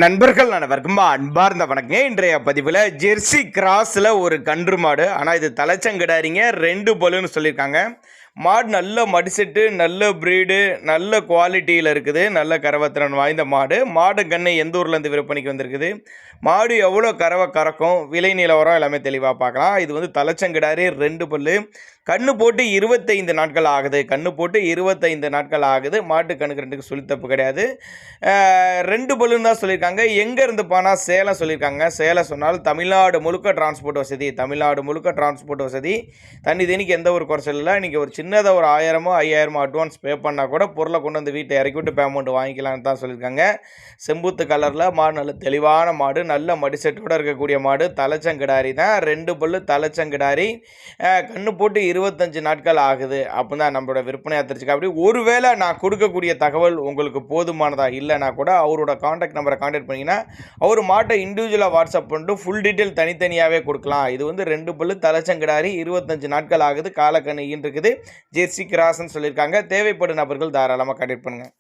நண்பர்கள் அனைவருக்கும் அன்பார்ந்த வணக்கம். இன்றைய பதிவில் ஜெர்சி கிராஸில் ஒரு கன்று மாடு, ஆனால் இது தலைச்சங்கிடாரிங்க, 2 பல்லுன்னு சொல்லியிருக்காங்க. மாடு நல்ல மடிசெட்டு, நல்ல ப்ரீடு, நல்ல குவாலிட்டியில் இருக்குது, நல்ல கறவைத்திறன் வாய்ந்த மாடு. மாடு கண்ணை எந்த ஊர்லேருந்து விற்பனைக்கு வந்திருக்குது, மாடு எவ்வளோ கறவை கறக்கும், விலை நிலவரம் எல்லாமே தெளிவாக பார்க்கலாம். இது வந்து தலைச்சங்கிடாரி, 2 பல்லு, கண்ணு போட்டு 25 நாட்கள் ஆகுது. கண்ணு போட்டு 25 நாட்கள் ஆகுது. மாட்டு கண்ணுக்கு 2க்கு சொல்லி தப்பு கிடையாது. 2 பல்லுன்னு தான் சொல்லியிருக்காங்க. எங்கே இருந்து போனால் சேலம் சொல்லியிருக்காங்க. சேலம் சொன்னால் தமிழ்நாடு முழுக்க டிரான்ஸ்போர்ட் வசதி, தமிழ்நாடு முழுக்க டிரான்ஸ்போர்ட் வசதி. தண்ணி தண்ணிக்கு எந்த ஒரு குறைச்சல் இல்லை. இன்றைக்கி ஒரு சின்னதாக ஒரு 1000 5000 அட்வான்ஸ் பே பண்ணால் கூட பொருளை கொண்டு வந்து வீட்டை இறக்கி விட்டு பேமெண்ட் வாங்கிக்கலான்னு தான் சொல்லியிருக்காங்க. செம்பூத்து கலரில் மாடு, நல்ல தெளிவான மாடு, நல்ல மடிசெட்டோடு இருக்கக்கூடிய மாடு, தலைச்சங்கிடாரி தான். 2 பல்லு தலைச்சங்கிடாரி, கண்ணு போட்டு 25 நாட்கள் ஆகுது. அப்போ தான் நம்மளோட விற்பனை தெரிஞ்சுக்க. அப்படி ஒருவேளை நான் கொடுக்கக்கூடிய தகவல் உங்களுக்கு போதுமானதாக இல்லைனா கூட அவரோட காண்டாக்ட் நம்பரை காண்டாக்ட் பண்ணிங்கன்னா அவர் மாட்டை இண்டிவிஜுவலாக வாட்ஸ்அப் பண்ணிட்டு ஃபுல் டீட்டெயில் தனித்தனியாகவே கொடுக்கலாம். இது வந்து 2 பல்லு தலைச்சங்கிடாரி, 25 நாட்கள் ஆகுது, காலக்கண்ணு இருக்குது, ஜெர்சி கிராஸ்ன்னு சொல்லியிருக்காங்க. தேவைப்படும் நபர்கள் தாராளமாக காண்டாக்ட் பண்ணுங்கள்.